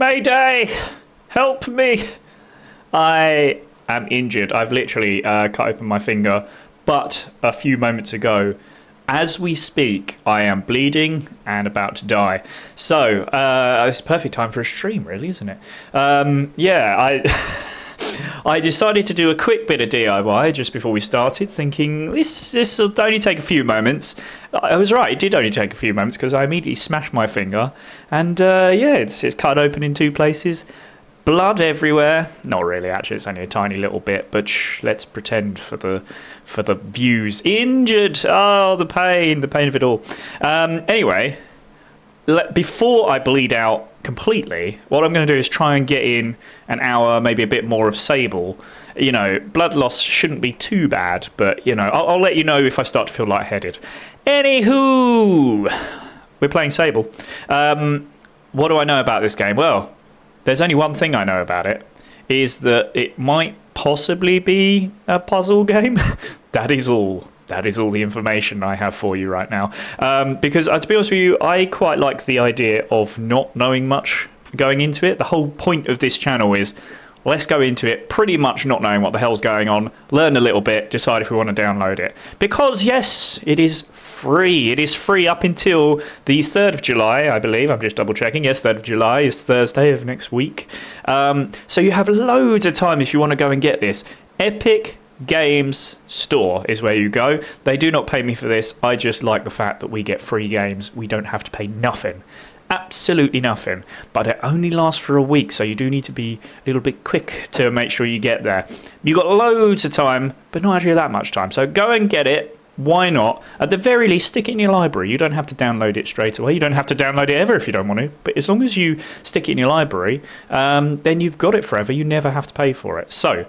Mayday! Help me! I am injured. I've literally cut open my finger, but a few moments ago, as we speak, I am bleeding and about to die. So, it's a perfect time for a stream, really, isn't it? I decided to do a quick bit of DIY just before we started, thinking this will only take a few moments. I was right, it did only take a few moments because I immediately smashed my finger, and it's cut open in two places. Blood everywhere. Not really, actually, it's only a tiny little bit, but let's pretend for the views. Injured! Oh, the pain of it all. Anyway, before I bleed out completely, what I'm going to do is try and get in an hour, maybe a bit more of Sable. You know, blood loss shouldn't be too bad, but, you know, I'll let you know if I start to feel lightheaded. Anywho, we're playing Sable. What do I know about this game? Well, there's only one thing I know about it, is that it might possibly be a puzzle game. That is all. That is all the information I have for you right now. Because, to be honest with you, I quite like the idea of not knowing much going into it. The whole point of this channel is, let's go into it pretty much not knowing what the hell's going on, learn a little bit, decide if we want to download it. Because, yes, it is free. It is free up until the 3rd of July, I believe. I'm just double checking. Yes, 3rd of July is Thursday of next week. So you have loads of time if you want to go and get this. Epic Games Store is where you go. They do not pay me for this. I just like the fact that we get free games. We don't have to pay nothing. Absolutely nothing. But it only lasts for a week, so you do need to be a little bit quick to make sure you get there. You've got loads of time, but not actually that much time. So go and get it. Why not? At the very least, stick it in your library. You don't have to download it straight away. You don't have to download it ever if you don't want to. But as long as you stick it in your library, then you've got it forever. You never have to pay for it. So,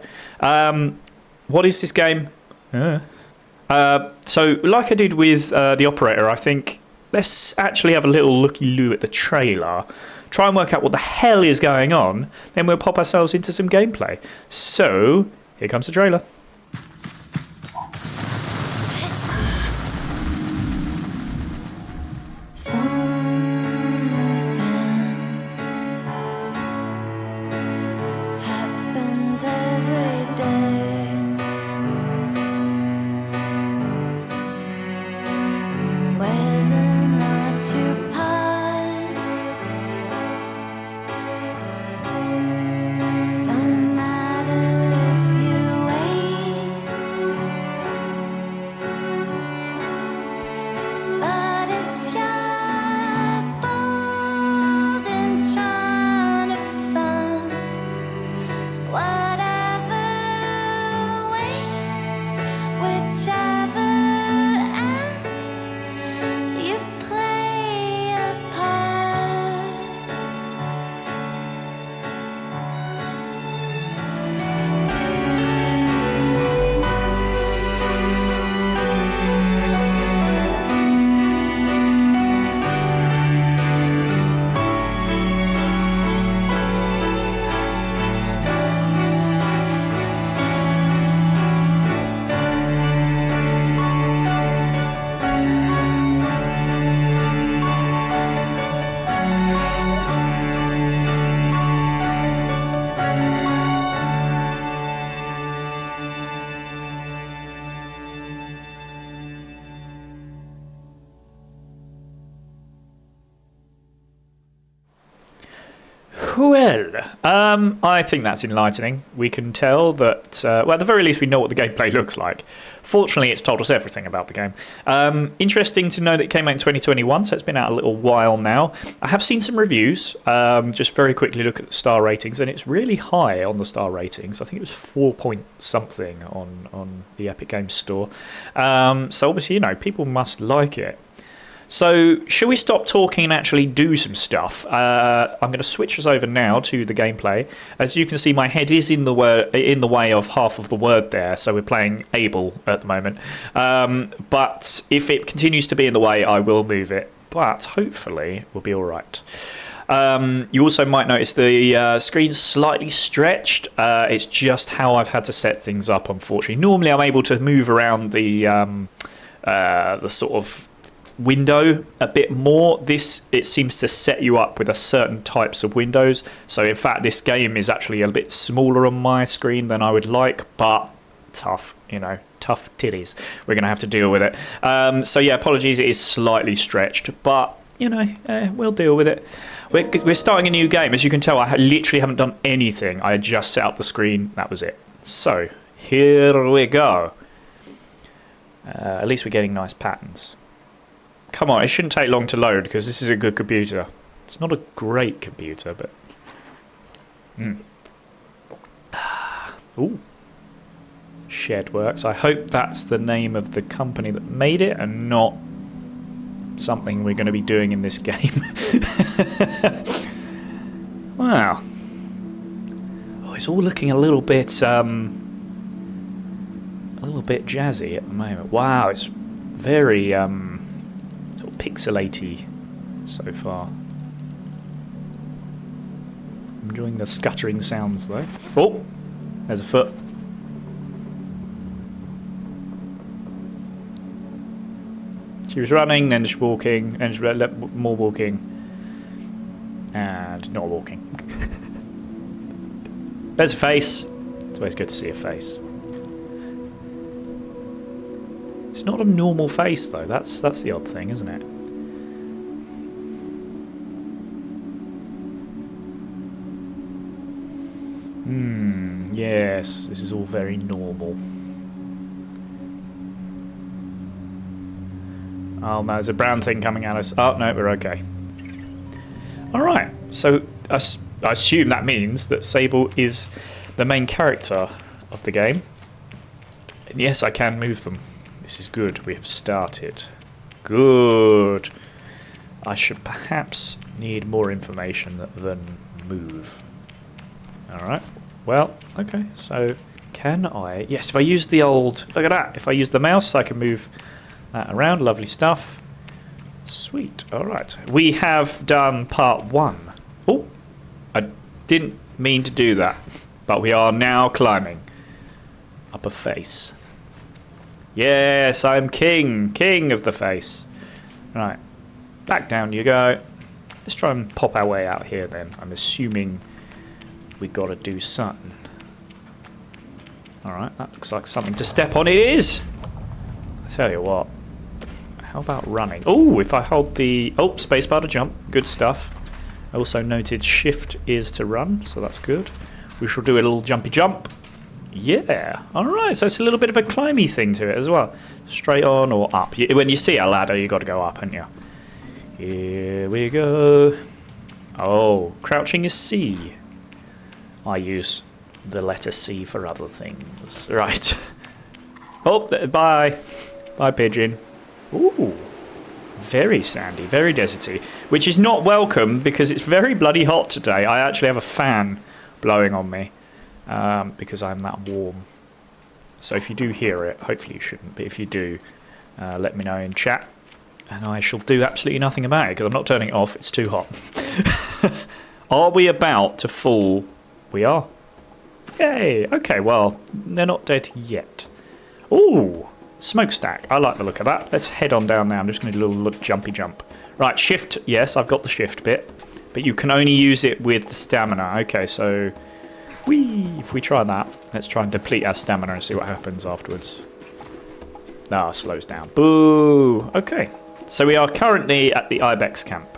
what is this game? So, like I did with the operator, I think let's actually have a little looky-loo at the trailer. Try and work out what the hell is going on. Then we'll pop ourselves into some gameplay. So, here comes the trailer. Happens every day. Whether or not you part, no matter if you wait, but if you're bold and trying to find whatever waits, whichever end you play a part. Well, I think that's enlightening. We can tell that, well, at the very least, we know what the gameplay looks like. Fortunately, it's told us everything about the game. Interesting to know that it came out in 2021, so it's been out a little while now. I have seen some reviews. Just very quickly look at the star ratings, and it's really high on the star ratings. I think it was 4 point something on the Epic Games Store. So obviously, you know, people must like it. So, shall we stop talking and actually do some stuff? I'm going to switch us over now to the gameplay. As you can see, my head is in the way of half of the word there, so we're playing Able at the moment. But if it continues to be in the way, I will move it. But hopefully, we'll be all right. You also might notice the screen's slightly stretched. It's just how I've had to set things up, unfortunately. Normally, I'm able to move around the sort of window a bit more. This, it seems to set you up with a certain types of windows. So in fact, this game is actually a bit smaller on my screen than I would like, but tough, you know, tough titties. We're going to have to deal with it. So yeah, apologies, it is slightly stretched, but you know, we'll deal with it. We're starting a new game. As you can tell, I literally haven't done anything. I had just set up the screen, that was it. So here we go. At least we're getting nice patterns. Come on, it shouldn't take long to load because this is a good computer. It's not a great computer, but... Ooh. Shed Works. I hope that's the name of the company that made it and not something we're going to be doing in this game. Wow. Oh, it's all looking a little bit jazzy at the moment. Wow, it's very sort of pixelaty so far. I'm enjoying the scuttering sounds though. Oh, there's a foot. She was running, then she's walking, and more walking, and not walking. There's a face. It's always good to see a face. It's not a normal face though. That's the odd thing, isn't it? Yes, this is all very normal. Oh no, there's a brown thing coming at us. Oh no, we're okay. Alright, so I assume that means that Sable is the main character of the game. And yes, I can move them. This is good, we have started. Good. I should perhaps need more information than move. Alright, well, okay, so can I... Yes, if I use the old... Look at that, if I use the mouse I can move that around. Lovely stuff. Sweet, alright. We have done part 1. Oh, I didn't mean to do that, but we are now climbing up a face. Yes, I'm king of the face. Right, back down you go. Let's try and pop our way out here then. I'm assuming we gotta do something. Alright, that looks like something to step on. It is! I tell you what. How about running? Oh, if I hold the... Oh, spacebar to jump. Good stuff. I also noted shift is to run, so that's good. We shall do a little jumpy jump. Yeah. Alright, so it's a little bit of a climby thing to it as well. Straight on or up. When you see a ladder, you got to go up, haven't you? Here we go. Oh, crouching is C. I use the letter C for other things. Right. Oh, bye. Bye, pigeon. Ooh. Very sandy, very deserty. Which is not welcome because it's very bloody hot today. I actually have a fan blowing on me because I'm that warm. So if you do hear it, hopefully you shouldn't, but if you do, let me know in chat. And I shall do absolutely nothing about it because I'm not turning it off. It's too hot. Are we about to fall? We are. Yay. Okay, well, they're not dead yet. Ooh, smokestack. I like the look of that. Let's head on down now. I'm just going to do a little jumpy jump. Right, shift. Yes, I've got the shift bit. But you can only use it with the stamina. Okay, so if we try that, let's try and deplete our stamina and see what happens afterwards. Ah, slows down. Boo. Okay, so we are currently at the Ibex camp.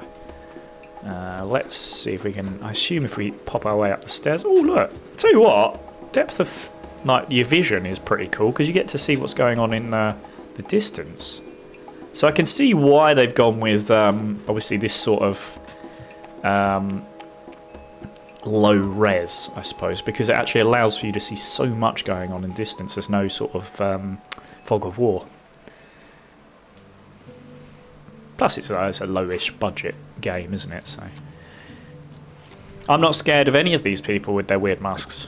Let's see if we can... I assume if we pop our way up the stairs... Oh, look. Tell you what. Depth of like your vision is pretty cool because you get to see what's going on in the distance. So I can see why they've gone with, obviously, this sort of low res, I suppose, because it actually allows for you to see so much going on in distance. There's no sort of fog of war. Plus, it's a lowish budget game, isn't it? So I'm not scared of any of these people with their weird masks.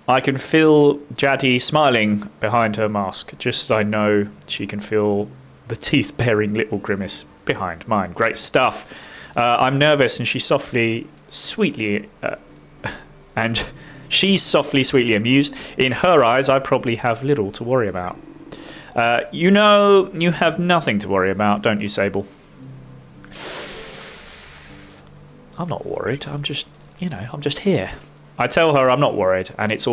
I can feel Jaddy smiling behind her mask, just as I know she can feel the teeth-baring little grimace behind mine. Great stuff. I'm nervous, and she's sweetly sweetly amused. In her eyes, I probably have little to worry about. You know, you have nothing to worry about, don't you, Sable? I'm not worried. I'm just here. I tell her I'm not worried, and it's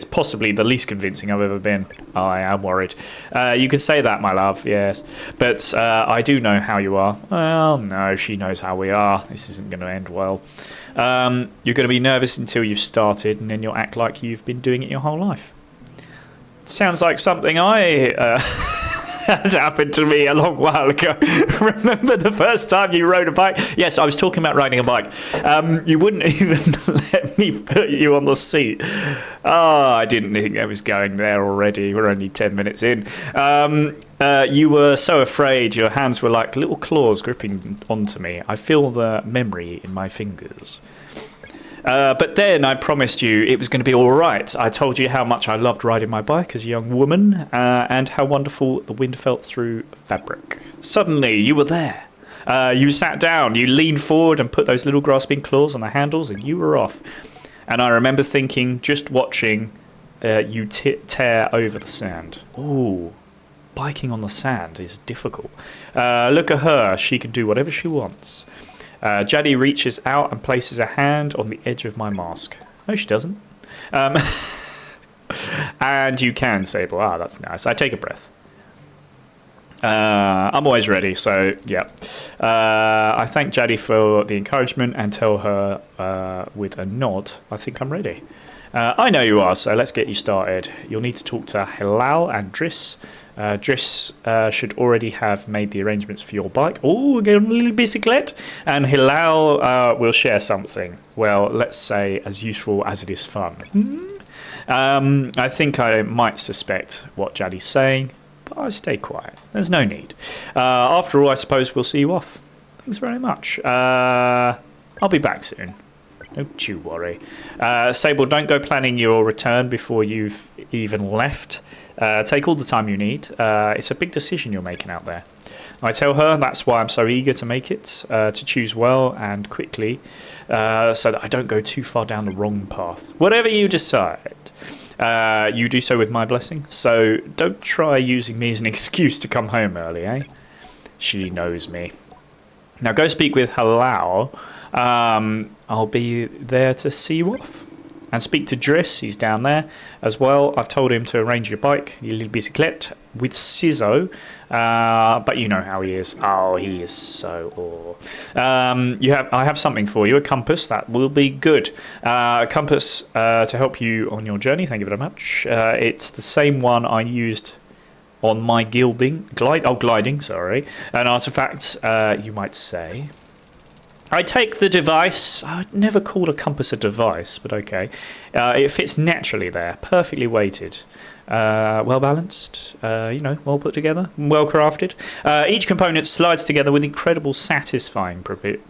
possibly the least convincing I've ever been. I am worried. You could say that, my love, yes. But I do know how you are. Well, no, she knows how we are. This isn't going to end well. You're going to be nervous until you've started, and then you'll act like you've been doing it your whole life. Sounds like something has happened to me a long while ago. Remember the first time you rode a bike? Yes, I was talking about riding a bike. You wouldn't even let me put you on the seat. Oh, I didn't think I was going there already. We're only 10 minutes in. You were so afraid. Your hands were like little claws gripping onto me. I feel the memory in my fingers. But then I promised you it was going to be all right. I told you how much I loved riding my bike as a young woman and how wonderful the wind felt through fabric. Suddenly, you were there. You sat down, you leaned forward and put those little grasping claws on the handles, and you were off. And I remember thinking, just watching you tear over the sand. Ooh, biking on the sand is difficult. Look at her. She can do whatever she wants. Jaddy reaches out and places a hand on the edge of my mask. No, she doesn't. And you can, Sable. Ah, that's nice. I take a breath. I'm always ready, so yeah. I thank Jaddy for the encouragement and tell her with a nod, I think I'm ready. I know you are, so let's get you started. You'll need to talk to Hilal and Driss. Driss should already have made the arrangements for your bike. Oh, get a little bicyclette. And Hilal will share something. Well, let's say as useful as it is fun. I think I might suspect what Jaddy's saying, but I stay quiet. There's no need. After all, I suppose we'll see you off. Thanks very much. I'll be back soon. Don't you worry. Sable, don't go planning your return before you've even left. Take all the time you need. It's a big decision you're making out there. I tell her that's why I'm so eager to make it, to choose well and quickly, so that I don't go too far down the wrong path. Whatever you decide, you do so with my blessing. So don't try using me as an excuse to come home early, eh? She knows me. Now go speak with Halal. I'll be there to see you off. And speak to Driss, he's down there as well. I've told him to arrange your bike, your little bicyclette, with Sizzo. But you know how he is. Oh, he is so I have something for you, a compass. That will be good. A compass to help you on your journey. Thank you very much. It's the same one I used on my gliding, sorry. An artifact, you might say. I take the device. I'd never called a compass a device, but okay. It fits naturally there, perfectly weighted, well balanced, well put together, well crafted. Each component slides together with incredible satisfying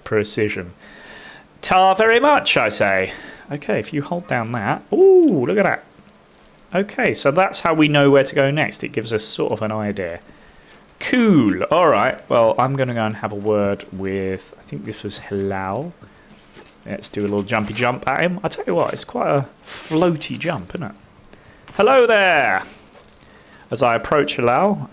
precision. Tar very much, I say. Okay, if you hold down that. Ooh, look at that. Okay, so that's how we know where to go next. It gives us sort of an idea. Cool. All right. Well, I'm going to go and have a word with, I think this was Hilal. Let's do a little jumpy jump at him. I tell you what, it's quite a floaty jump, isn't it? Hello there. As I approach Hilal,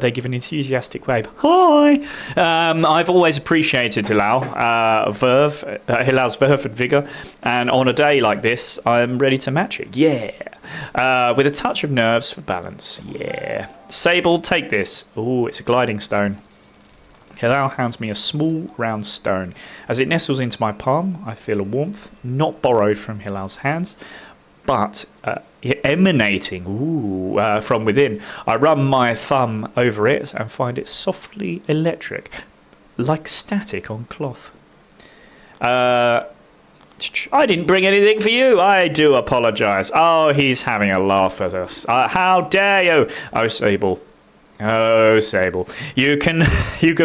they give an enthusiastic wave. Hi. I've always appreciated Hilal's verve and vigour, and on a day like this, I'm ready to match it. Yeah. With a touch of nerves for balance. Yeah. Sable, take this. Oh, it's a gliding stone. Hilal hands me a small, round stone. As it nestles into my palm, I feel a warmth, not borrowed from Hilal's hands, but emanating from within. I run my thumb over it and find it softly electric, like static on cloth. I didn't bring anything for you. I do apologise. Oh, he's having a laugh at us. How dare you? Oh, Sable. Oh, Sable. You can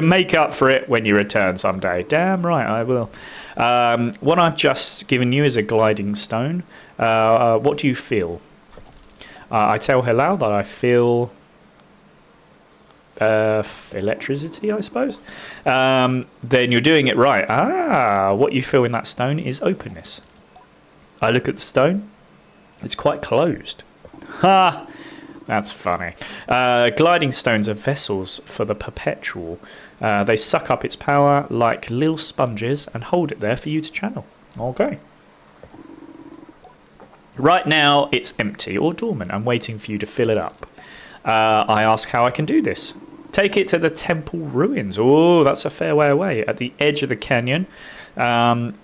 make up for it when you return someday. Damn right, I will. What I've just given you is a gliding stone. What do you feel? I tell Hilal that I feel electricity, I suppose. Then you're doing it right. What you feel in that stone is openness. I look at the stone. It's quite closed. That's funny. Gliding stones are vessels for the perpetual. They suck up its power like little sponges and hold it there for you to channel. Okay. Right now, it's empty or dormant. I'm waiting for you to fill it up. I ask how I can do this. Take it to the temple ruins. Oh, that's a fair way away. At the edge of the canyon,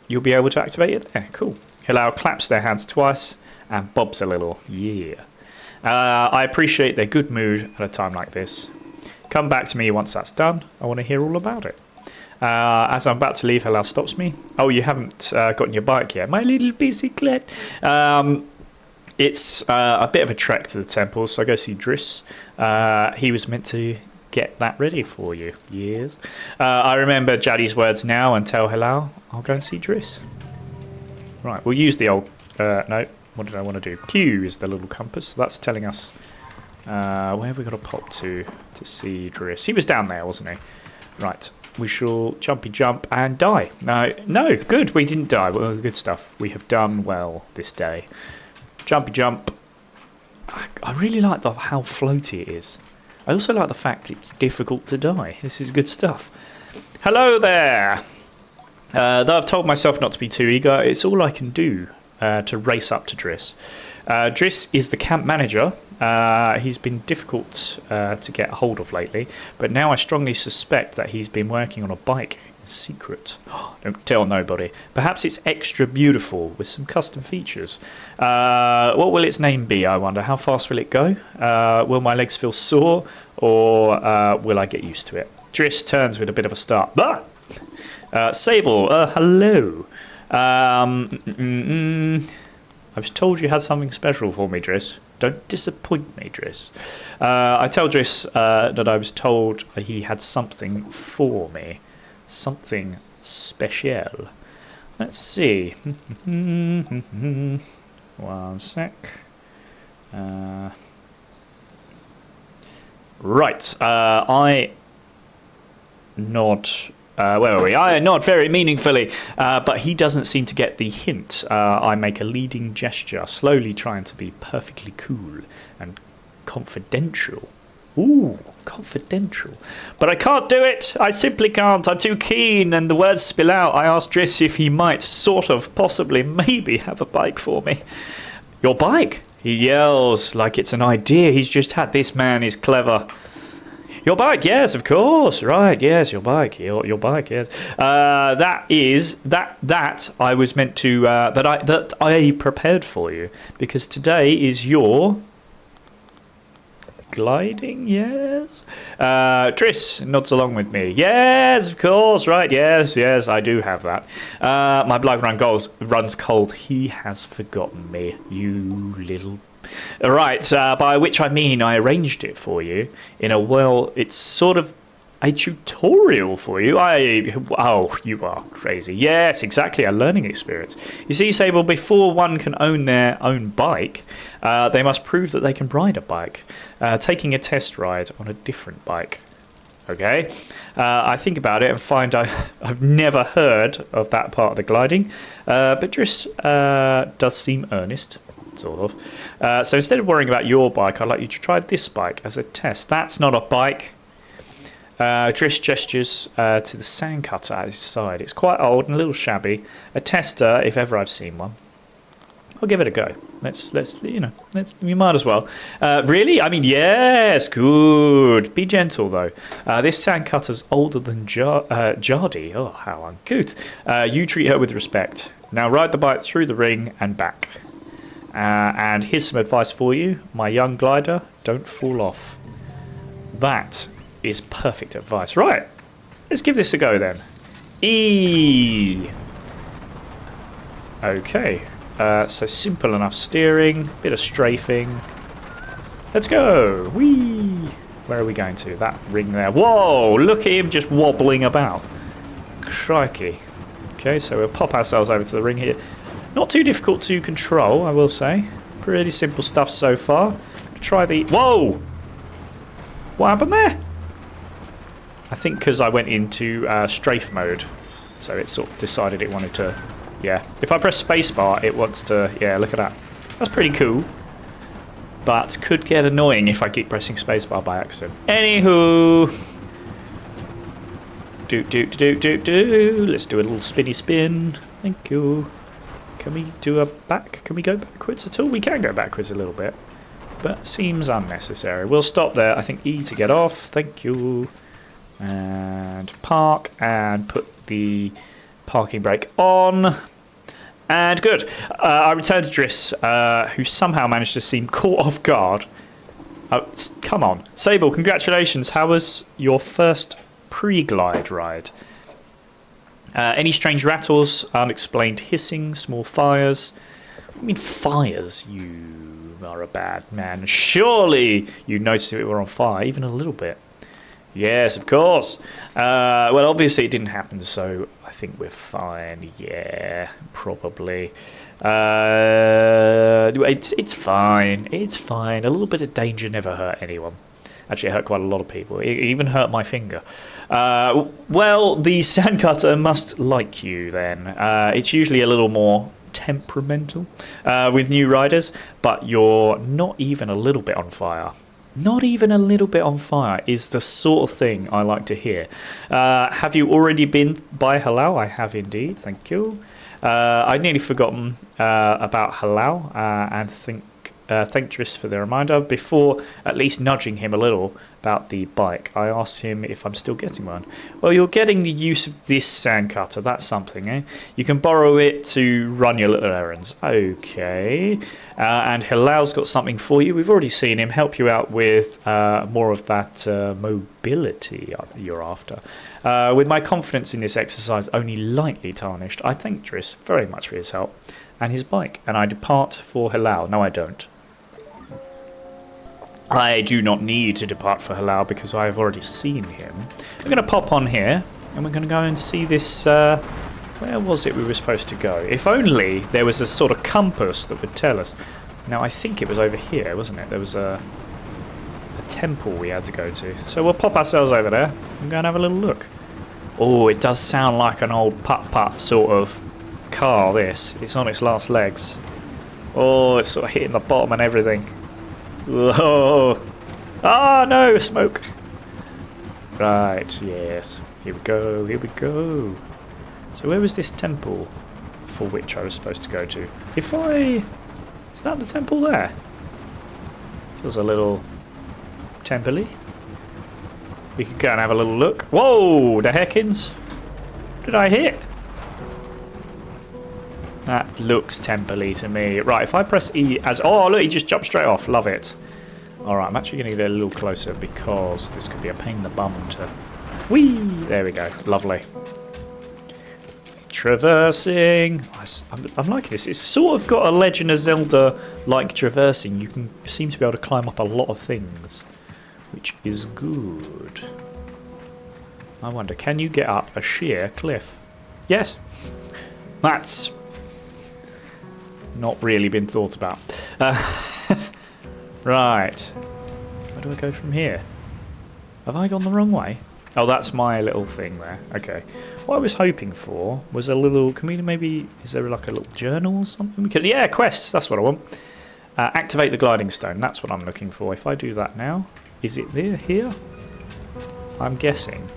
you'll be able to activate it there. Cool. Hilal claps their hands twice and bobs a little. Yeah. I appreciate their good mood at a time like this. Come back to me once that's done. I want to hear all about it. As I'm about to leave, Hilal stops me. Oh, you haven't gotten your bike yet. My little bicyclette. It's a bit of a trek to the temple, so I go see Driss. He was meant to get that ready for you. Yes. I remember Jaddy's words now and tell Hilal I'll go and see Driss. Right, we'll use the old... no, what did I want to do? Q is the little compass. So that's telling us where have we got to pop to see Driss. He was down there, wasn't he? Right, we shall jumpy jump and die. No, good, we didn't die. Well, good stuff. We have done well this day. Jumpy jump. I really like how floaty it is. I also like the fact it's difficult to die. This is good stuff. Hello there. Though I've told myself not to be too eager, it's all I can do to race up to Driss. Driss is the camp manager. He's been difficult to get a hold of lately, but now I strongly suspect that he's been working on a bike in secret. Don't tell nobody. Perhaps it's extra beautiful with some custom features. What will its name be, I wonder? How fast will it go? Will my legs feel sore, or will I get used to it? Driss turns with a bit of a start. Sable, hello. I was told you had something special for me, Driss. Don't disappoint me, Driss. I tell Driss that I was told he had something for me. Something special. Let's see. One sec. Right. I nod... where are we? I nod very meaningfully, but he doesn't seem to get the hint. I make a leading gesture, slowly trying to be perfectly cool and confidential. Ooh, confidential. But I can't do it. I simply can't. I'm too keen, and the words spill out. I asked Driss if he might, sort of, possibly, maybe have a bike for me. Your bike? He yells like it's an idea he's just had. This man is clever. Your bike, yes, of course. Right, yes, your bike. Your bike, yes. That I was meant to that I prepared for you, because today is your gliding, yes. Driss nods along with me. Yes, of course, right, yes, I do have that. My blood runs cold. He has forgotten me, you little... Right, by which I mean I arranged it for you in a, well, it's sort of a tutorial for you. Oh, you are crazy. Yes, exactly, a learning experience. You see, Sable, before one can own their own bike, they must prove that they can ride a bike, taking a test ride on a different bike. Okay, I think about it and find I've never heard of that part of the gliding, but Driss does seem earnest. Sort of. So instead of worrying about your bike, I'd like you to try this bike as a test. That's not a bike. Driss gestures to the sandcutter at his side. It's quite old and a little shabby. A tester, if ever I've seen one. I'll give it a go. Let's we might as well. Really? I mean, yes, good. Be gentle though. This sandcutter's older than Jardy. Oh, how uncouth. You treat her with respect. Now ride the bike through the ring and back. And here's some advice for you, my young glider, don't fall off. That is perfect advice. Right, let's give this a go then. E. Okay, so simple enough steering, bit of strafing. Let's go. Whee! Where are we going to? That ring there. Whoa, look at him just wobbling about. Crikey. Okay, so we'll pop ourselves over to the ring here. Not too difficult to control, I will say. Pretty simple stuff so far. Try the... Whoa! What happened there? I think because I went into strafe mode. So it sort of decided it wanted to... Yeah. If I press spacebar, it wants to... Yeah, look at that. That's pretty cool. but could get annoying if I keep pressing spacebar by accident. Anywho, let's do a little spinny spin. Thank you. Can we do a back? Can we go backwards at all? We can go backwards a little bit, but seems unnecessary. We'll stop there. I think E to get off. Thank you. And park and put the parking brake on. And good. I returned to Driss, who somehow managed to seem caught off guard. Oh, come on. Sable, congratulations. How was your first pre-glide ride? Any strange rattles, unexplained hissing, small fires? I mean, fires? You are a bad man. Surely you noticed if it were on fire, even a little bit. Yes, of course. Well, obviously it didn't happen, so I think we're fine. Yeah, probably. It's fine. It's fine. A little bit of danger never hurt anyone. Actually, it hurt quite a lot of people. It even hurt my finger. Well, the sandcutter must like you then. It's usually a little more temperamental with new riders, but you're not even a little bit on fire. Not even a little bit on fire is the sort of thing I like to hear. Have you already been by Halal? I have indeed, thank you. I'd nearly forgotten about Halal and thank Driss for the reminder. Before at least nudging him a little about the bike, I asked him if I'm still getting one. Well, you're getting the use of this sandcutter, that's something, eh? You can borrow it to run your little errands. Okay. And Hilal's got something for you. We've already seen him help you out with more of that mobility you're after. With my confidence in this exercise only lightly tarnished, I thank Driss very much for his help and his bike, and I depart for Halal. No, I don't. I do not need to depart for Halal because I have already seen him. We're going to pop on here and we're going to go and see this. Where was it we were supposed to go? If only there was a sort of compass that would tell us. Now, I think it was over here, wasn't it? There was a temple we had to go to. So we'll pop ourselves over there and go and have a little look. Oh, it does sound like an old putt-putt sort of car, this. It's on its last legs. Oh, it's sort of hitting the bottom and everything. Whoa! Ah, no, smoke! Right, yes. Here we go, here we go. So where was this temple for which I was supposed to go to? Is that the temple there? Feels a little temple-y. We could go and have a little look. Whoa, the heckins! What did I hit? That looks temple-y to me. Right, if I press E as... Oh, look, he just jumped straight off. Love it. Alright, I'm actually going to get a little closer because this could be a pain in the bum to... Whee! There we go. Lovely. Traversing. I'm liking this. It's sort of got a Legend of Zelda-like traversing. You seem to be able to climb up a lot of things, which is good. I wonder, can you get up a sheer cliff? Yes. That's not really been thought about. Right. Where do I go from here? Have I gone the wrong way? Oh, that's my little thing there. Okay. What I was hoping for was a little... Can we maybe... Is there like a little journal or something? Yeah, quests. That's what I want. Activate the gliding stone. That's what I'm looking for. If I do that now... Is it there? Here? I'm guessing.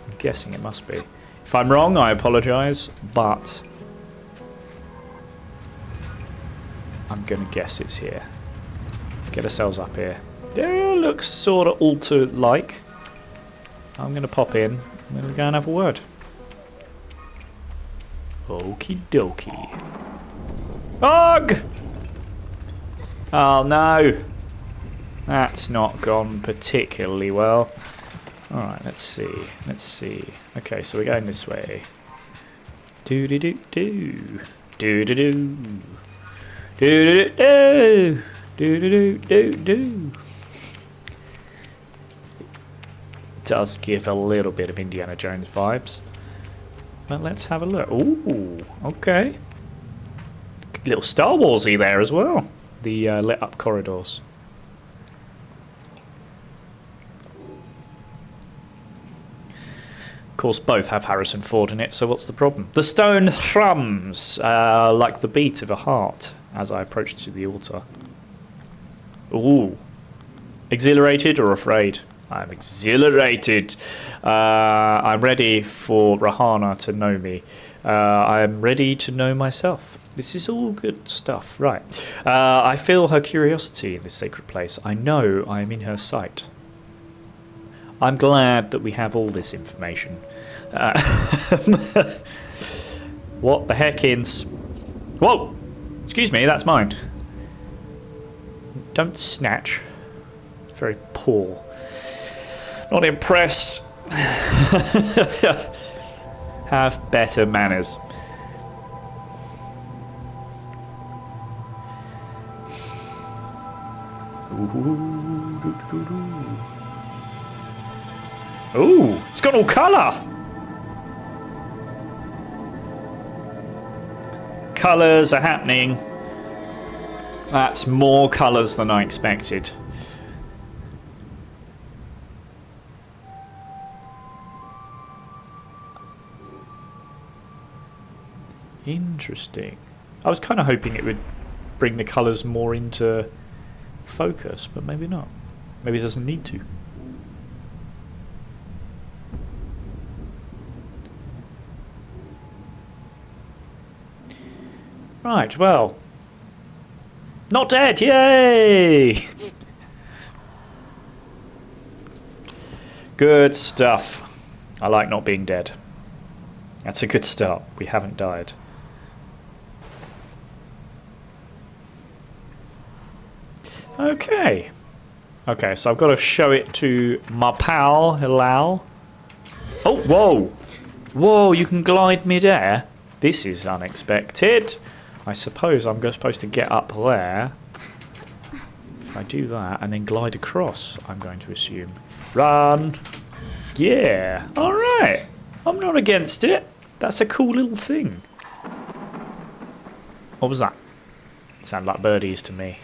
I'm guessing it must be. If I'm wrong, I apologise. But... I'm going to guess it's here. Let's get ourselves up here. Yeah, looks sort of altar-like. I'm going to pop in. I'm going to go and have a word. Okie dokie. Ugh! Oh no! That's not gone particularly well. Alright, let's see. Let's see. Okay, so we're going this way. Do-do-do-do. Do-do-do. Do-do-do-do. Do-do-do-do-do. Does give a little bit of Indiana Jones vibes. But let's have a look. Ooh, okay. Little Star Warsy there as well. The lit up corridors. Of course, both have Harrison Ford in it, so what's the problem? The stone thrums like the beat of a heart as I approach to the altar. Ooh. Exhilarated or afraid? I'm exhilarated. I'm ready for Rahana to know me. I'm ready to know myself. This is all good stuff. Right. I feel her curiosity in this sacred place. I know I am in her sight. I'm glad that we have all this information. What the heckins? Whoa! Excuse me, that's mine. Don't snatch. Very poor. Not impressed. Have better manners. Ooh, it's got all colour. Colours are happening. That's more colours than I expected. Interesting. I was kind of hoping it would bring the colours more into focus, but maybe not. Maybe it doesn't need to. Right, well. Not dead, yay! Good stuff. I like not being dead. That's a good start. We haven't died. Okay. Okay, so I've got to show it to my pal, Hilal. Oh, whoa! Whoa, you can glide mid-air? This is unexpected. I suppose I'm supposed to get up there. If I do that and then glide across, I'm going to assume. Run! Yeah! Alright! I'm not against it. That's a cool little thing. What was that? Sound like birdies to me.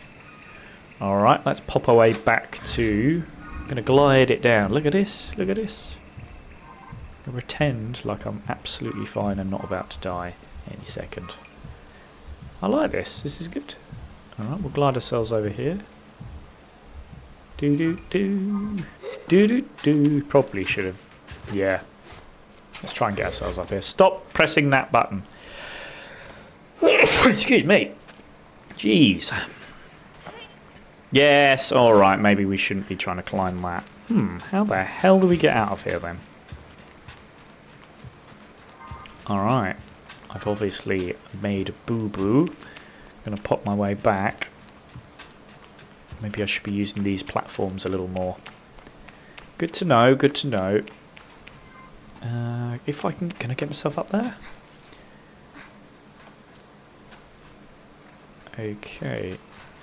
Alright, let's pop our way back to... I'm going to glide it down. Look at this. Look at this. I'm going to pretend like I'm absolutely fine and not about to die any second. I like this. This is good. Alright, we'll glide ourselves over here. Do-do-do. Do-do-do. Probably should have... Yeah. Let's try and get ourselves up here. Stop pressing that button. Excuse me. Jeez. Yes, alright, maybe we shouldn't be trying to climb that. How the hell do we get out of here then? Alright. I've obviously made a boo-boo. I'm going to pop my way back. Maybe I should be using these platforms a little more. Good to know, good to know. If I can I get myself up there? Okay.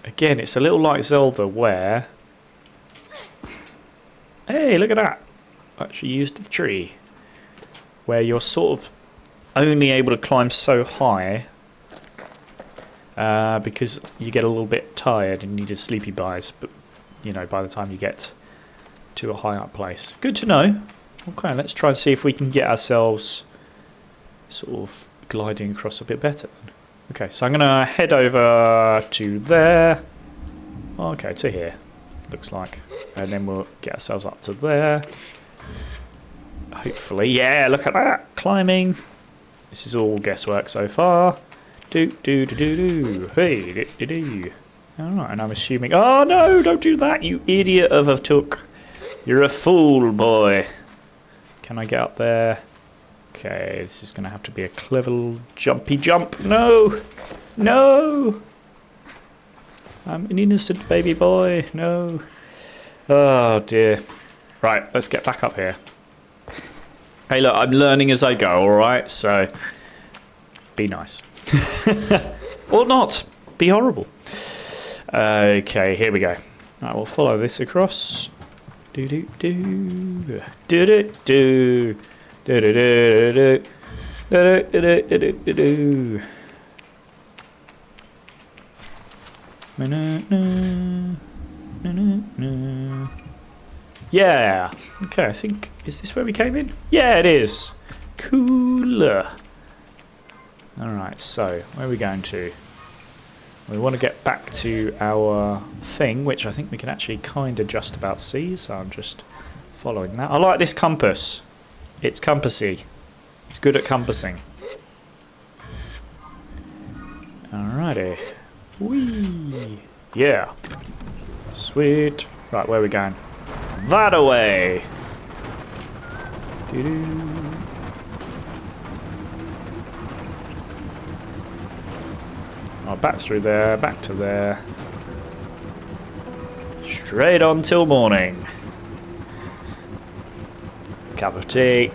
Again, it's a little like Zelda where... Hey, look at that! I actually used the tree. Where you're sort of only able to climb so high because you get a little bit tired and need a sleepy buys, but you know, by the time you get to a high up place. Good to know. Okay, let's try and see if we can get ourselves sort of gliding across a bit better. Okay, so I'm going to head over to there. Okay, to here, looks like. And then we'll get ourselves up to there. Hopefully. Yeah, look at that. Climbing. This is all guesswork so far. Do. Hey, do. Alright, and I'm assuming... Oh, no, don't do that, you idiot of a took. You're a fool, boy. Can I get up there? Okay, this is going to have to be a clever little jumpy jump. No! No! I'm an innocent baby boy. No. Oh, dear. Right, let's get back up here. Hey, look, I'm learning as I go, alright? So, be nice. Or not. Be horrible. Okay, here we go. Right, we'll follow this across. Do-do-do. Do-do-do. Do-do-do-do. Do-do-do-do-do-do. Yeah. Okay, I think... Is this where we came in? Yeah, it is. Cool. Alright, so, where are we going to? We want to get back to our thing, which I think we can actually kind of just about see, so I'm just following that. I like this compass. It's compassy. It's good at compassing. Alrighty. Whee! Yeah. Sweet. Right, where are we going? That away! Doo-doo. Oh, back through there, back to there. Straight on till morning. Cup of tea.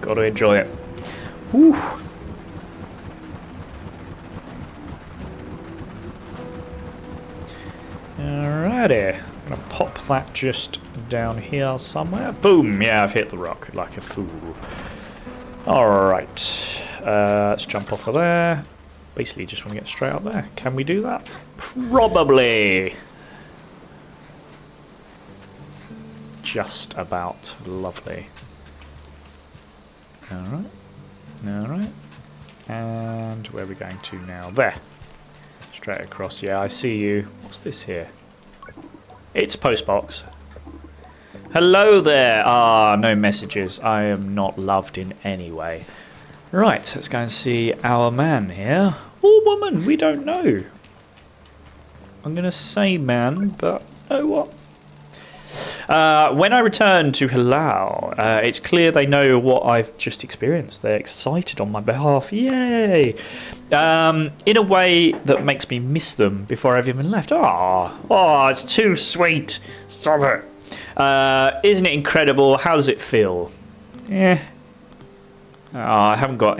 Got to enjoy it. Woo. Alrighty. I'm going to pop that just down here somewhere. Boom! Yeah, I've hit the rock like a fool. Alright. Let's jump off of there. Basically, just want to get straight up there. Can we do that? Probably. Just about lovely. Alright. Alright. And where are we going to now? There. Straight across. Yeah, I see you. What's this here? It's postbox. Hello there. Ah, no messages. I am not loved in any way. Right, let's go and see our man here. Or woman, we don't know. I'm going to say man, but oh what? When I return to Halal, it's clear they know what I've just experienced. They're excited on my behalf. Yay! In a way that makes me miss them before I've even left. Oh, it's too sweet. Stop it. Isn't it incredible? How does it feel? Eh. Oh, I haven't got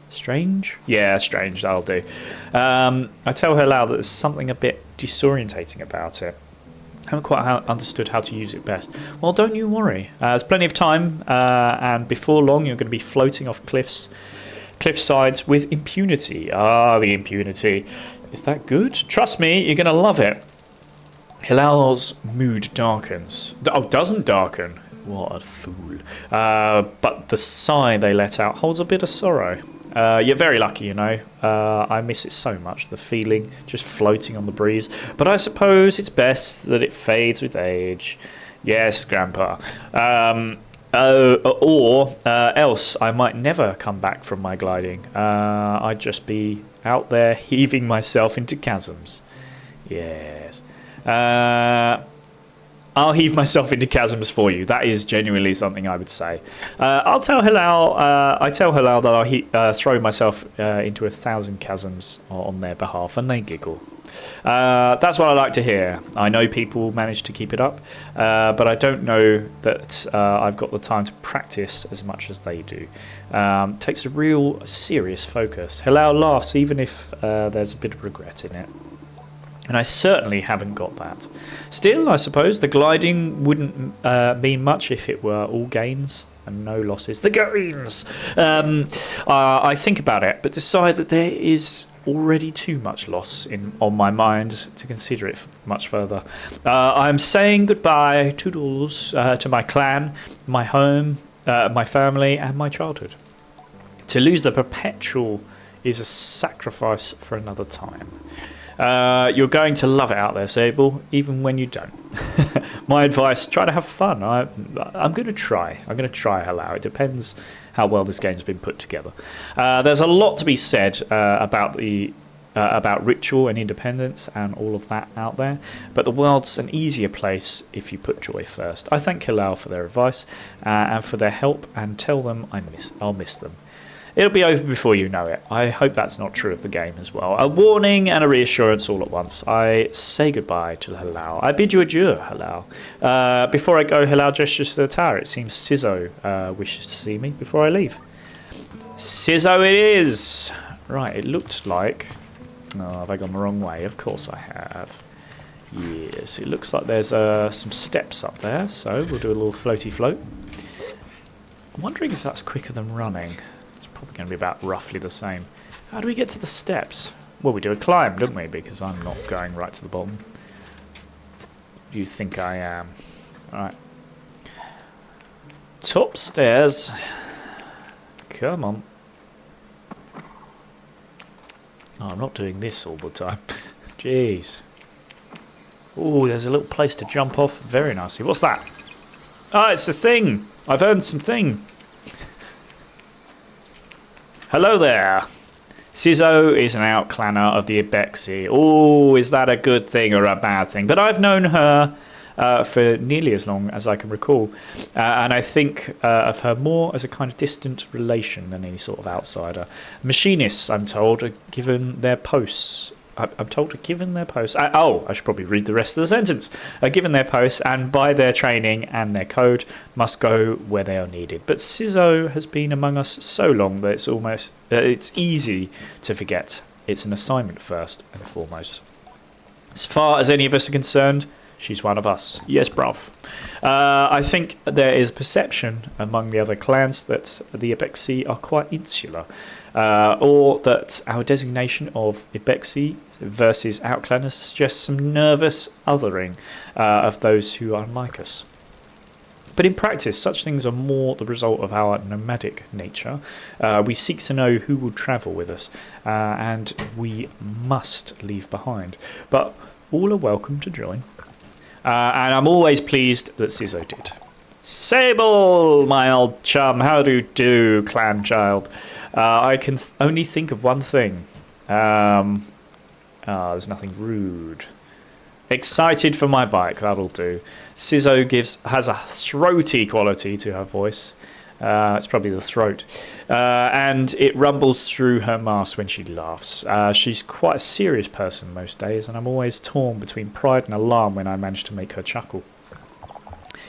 Strange? Yeah, strange. That'll do. I tell Halal that there's something a bit disorientating about it. I haven't quite understood how to use it best. Well, don't you worry. There's plenty of time, and before long you're going to be floating off cliff sides with impunity. Ah, the impunity. Is that good? Trust me, you're going to love it. Hilal's mood darkens. Oh, doesn't darken. What a fool. But the sigh they let out holds a bit of sorrow. You're very lucky, you know. I miss it so much, the feeling just floating on the breeze. But I suppose it's best that it fades with age. Yes, Grandpa. Or else I might never come back from my gliding. I'd just be out there heaving myself into chasms. Yes. I'll heave myself into chasms for you. That is genuinely something I would say. I'll tell Halal. I tell Halal that I'll throw myself into 1,000 chasms on their behalf, and they giggle. That's what I like to hear. I know people manage to keep it up, but I don't know that I've got the time to practice as much as they do. Takes a real serious focus. Halal laughs even if there's a bit of regret in it. And I certainly haven't got that. Still, I suppose the gliding wouldn't mean much if it were all gains and no losses. The gains! I think about it, but decide that there is already too much loss on my mind to consider it much further. I'm saying goodbye, toodles, to my clan, my home, my family, and my childhood. To lose the perpetual is a sacrifice for another time. You're going to love it out there, Sable, even when you don't. My advice, try to have fun. I'm going to try. I'm going to try Halal. It depends how well this game's been put together. There's a lot to be said about ritual and independence and all of that out there, but the world's an easier place if you put joy first. I thank Halal for their advice and for their help, and tell them I'll miss them. It'll be over before you know it. I hope that's not true of the game as well. A warning and a reassurance all at once. I say goodbye to Halal. I bid you adieu, Halal. Before I go, Halal gestures to the tower. It seems Sizzo wishes to see me before I leave. Sizzo it is! Right, it looked like... Oh, have I gone the wrong way? Of course I have. Yes, it looks like there's some steps up there, so we'll do a little floaty float. I'm wondering if that's quicker than running. Probably going to be about roughly the same. How do we get to the steps? Well, we do a climb, don't we? Because I'm not going right to the bottom. Do you think I am? Alright. Top stairs. Come on. Oh, I'm not doing this all the time. Jeez. Oh, there's a little place to jump off very nicely. What's that? Ah, it's a thing. I've earned some thing. Hello there. Sizzo is an outclanner of the Ibexi. Oh, is that a good thing or a bad thing? But I've known her for nearly as long as I can recall. And I think of her more as a kind of distant relation than any sort of outsider. Machinists, I'm told, are given their posts. I'm told are given their posts. I should probably read the rest of the sentence. Are given their posts and by their training and their code must go where they are needed. But Sizzo has been among us so long that it's easy to forget. It's an assignment first and foremost. As far as any of us are concerned, she's one of us. Yes, bruv. I think there is perception among the other clans that the Ibexi are quite insular. Or that our designation of Ibexi versus outclanners suggests some nervous othering of those who are unlike us. But in practice, such things are more the result of our nomadic nature. We seek to know who will travel with us, and we must leave behind. But all are welcome to join. And I'm always pleased that Sizzo did. Sable, my old chum, how do you do, clan child? I can only think of one thing. There's nothing rude. Excited for my bike, that'll do. Sizzo has a throaty quality to her voice. It's probably the throat. And it rumbles through her mask when she laughs. She's quite a serious person most days, and I'm always torn between pride and alarm when I manage to make her chuckle.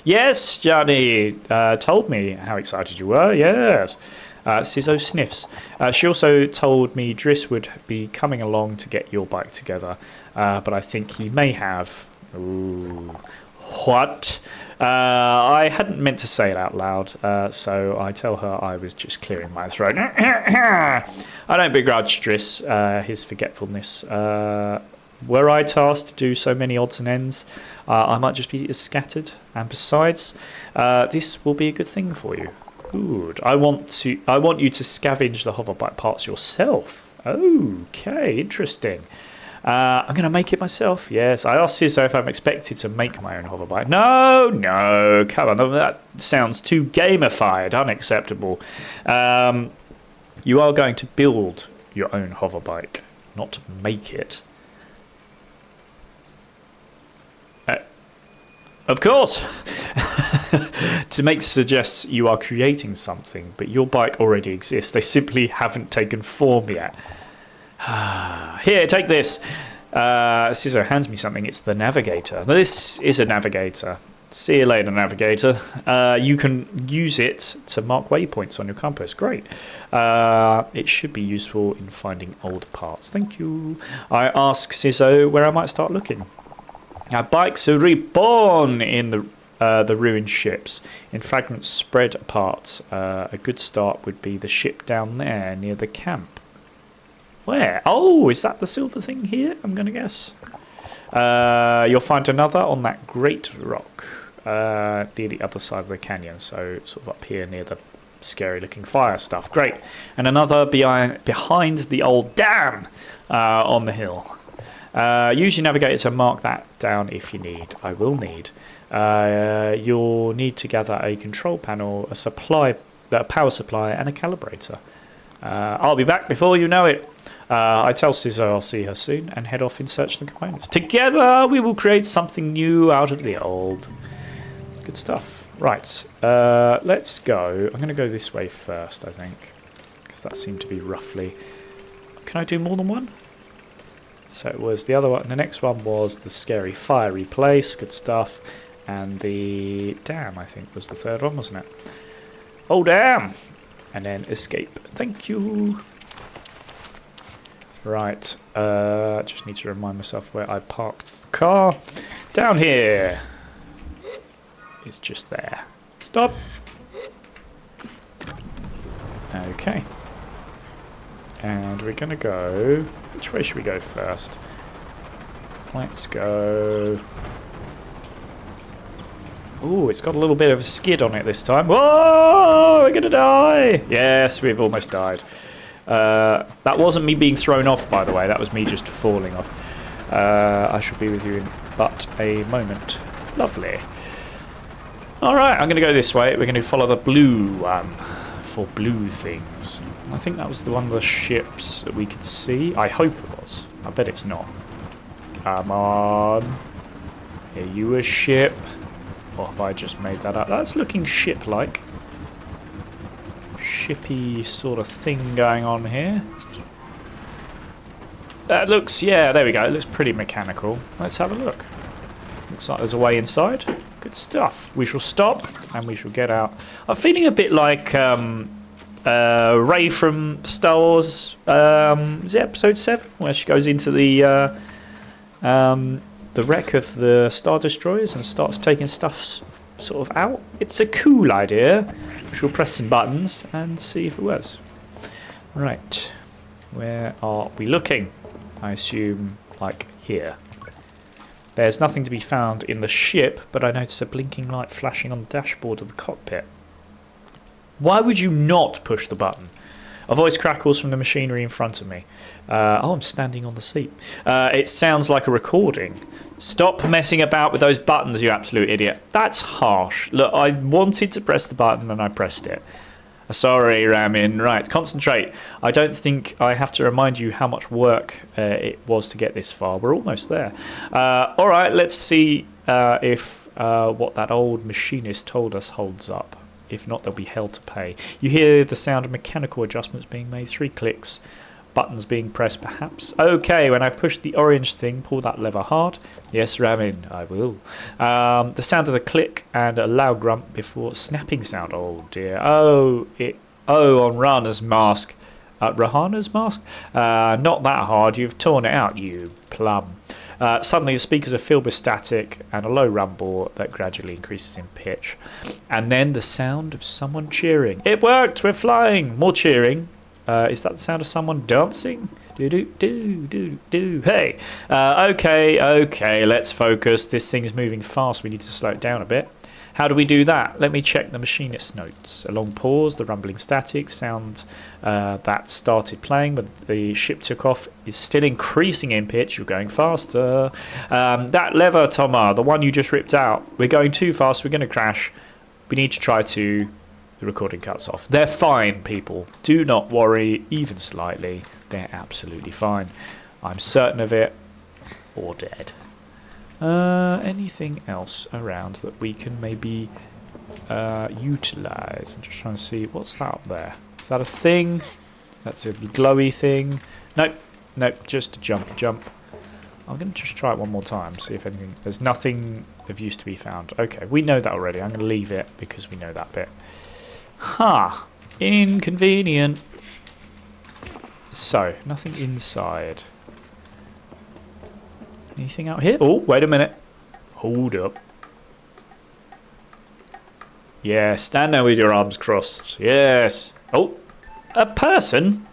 Yes, Johnny told me how excited you were, yes. Sizzo sniffs. She also told me Driss would be coming along to get your bike together, but I think he may have. Ooh. What? I hadn't meant to say it out loud, so I tell her I was just clearing my throat. I don't begrudge Driss his forgetfulness. Were I tasked to do so many odds and ends, I might just be as scattered. And besides, this will be a good thing for you. Good. I want you to scavenge the hoverbike parts yourself. Okay, interesting. I'm going to make it myself. Yes, I asked Sizzo if I'm expected to make my own hoverbike. No, come on. That sounds too gamified. Unacceptable. You are going to build your own hoverbike, not make it. Of course. To make suggests you are creating something, but your bike already exists. They simply haven't taken form yet. Here, take this. Sizzo hands me something. It's the navigator. This is a navigator. See you later, navigator. You can use it to mark waypoints on your compass. Great. It should be useful in finding old parts. Thank you. I ask Sizzo where I might start looking. Our bikes are reborn in the ruined ships, in fragments spread apart. A good start would be the ship down there near the camp. Where? Oh, is that the silver thing here? I'm going to guess. You'll find another on that great rock near the other side of the canyon, so sort of up here near the scary-looking fire stuff. Great. And another behind the old dam on the hill. Use your navigator to mark that down if you need. I will need. You'll need to gather a control panel, a power supply, and a calibrator. I'll be back before you know it. I tell Sizzo I'll see her soon and head off in search of the components. Together we will create something new out of the old. Good stuff. Right, let's go. I'm going to go this way first, I think, because that seemed to be roughly... Can I do more than one? So it was the other one. The next one was the scary fiery place. Good stuff. And the dam, I think, was the third one, wasn't it? Oh, damn! And then escape. Thank you. Right. Just need to remind myself where I parked the car. Down here. It's just there. Stop. Okay. And we're going to go... Which way should we go first? Let's go... Oh, it's got a little bit of a skid on it this time. Whoa, we're going to die. Yes, we've almost died. That wasn't me being thrown off, by the way. That was me just falling off. I shall be with you in but a moment. Lovely. All right, I'm going to go this way. We're going to follow the blue one for blue things. I think that was one of the ships that we could see. I hope it was. I bet it's not. Come on. Are you a ship? Or have I just made that up? That's looking ship-like. Shippy sort of thing going on here. That looks, yeah, there we go. It looks pretty mechanical. Let's have a look. Looks like there's a way inside. Good stuff. We shall stop and we shall get out. I'm feeling a bit like Rey from Star Wars. Is it episode 7 where she goes into the wreck of the Star Destroyers and starts taking stuff sort of out? It's a cool idea. We shall press some buttons and see if it works. Right, where are we looking? I assume like here. There's nothing to be found in the ship, but I noticed a blinking light flashing on the dashboard of the cockpit. Why would you not push the button? A voice crackles from the machinery in front of me. Oh, I'm standing on the seat. It sounds like a recording. Stop messing about with those buttons, you absolute idiot. That's harsh. Look, I wanted to press the button and I pressed it. Sorry, Ramin. Right, concentrate. I don't think I have to remind you how much work it was to get this far. We're almost there. All right, let's see if what that old machinist told us holds up. If not, there'll be hell to pay. You hear the sound of mechanical adjustments being made. 3 clicks. Buttons being pressed, perhaps. Okay, when I push the orange thing, pull that lever hard. Yes, Ramin, I will. The sound of the click and a loud grunt before snapping sound. Oh dear. Oh, on Rana's mask. Rahana's mask? Not that hard. You've torn it out, you plum. Suddenly the speakers are filled with static and a low rumble that gradually increases in pitch. And then the sound of someone cheering. It worked! We're flying! More cheering. Is that the sound of someone dancing? Do. Hey! Okay, let's focus. This thing is moving fast. We need to slow it down a bit. How do we do that? Let me check the machinist's notes. A long pause, the rumbling static sound that started playing, but the ship took off is still increasing in pitch. You're going faster. That lever, Thomas, the one you just ripped out. We're going too fast. We're going to crash. We need to try to... The recording cuts off. They're fine, people. Do not worry, even slightly. They're absolutely fine. I'm certain of it, or dead. Anything else around that we can maybe utilise? I'm just trying to see. What's that up there? Is that a thing? That's a glowy thing. Nope, just a jump. I'm going to just try it one more time, see if anything... There's nothing of use to be found. Okay, we know that already. I'm going to leave it because we know that bit. Ha! Inconvenient. So, nothing inside. Anything out here? Oh, wait a minute. Hold up. Yeah, stand there with your arms crossed. Yes. Oh, a person?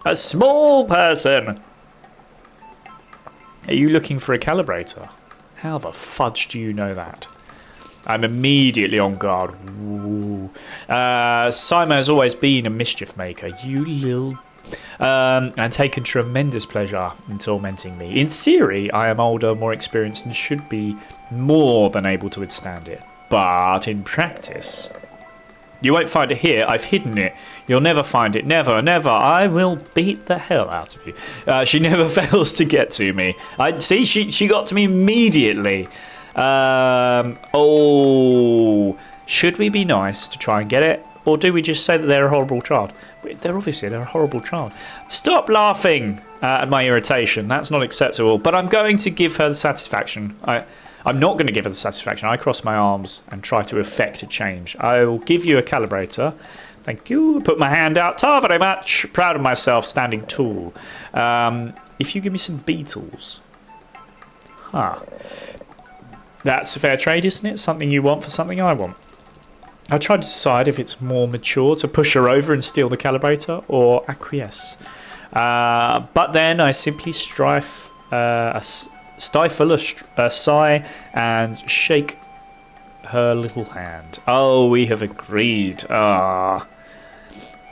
A small person. Are you looking for a calibrator? How the fudge do you know that? I'm immediately on guard. Simon has always been a mischief maker. You little... and taken tremendous pleasure in tormenting me. In theory, I am older, more experienced, and should be more than able to withstand it. But in practice... You won't find it here. I've hidden it. You'll never find it. Never. I will beat the hell out of you. She never fails to get to me. See, she got to me immediately. Should we be nice to try and get it? Or do we just say that they're a horrible child? They're a horrible child. Stop laughing at my irritation. That's not acceptable. But I'm going to give her the satisfaction. I'm not going to give her the satisfaction. I cross my arms and try to effect a change. I will give you a calibrator. Thank you. Put my hand out. Ta very much. Proud of myself, standing tall. If you give me some beetles. That's a fair trade, isn't it? Something you want for something I want. I try to decide if it's more mature to push her over and steal the calibrator or acquiesce. But then I simply stifle a sigh and shake her little hand. Oh, we have agreed. Ah.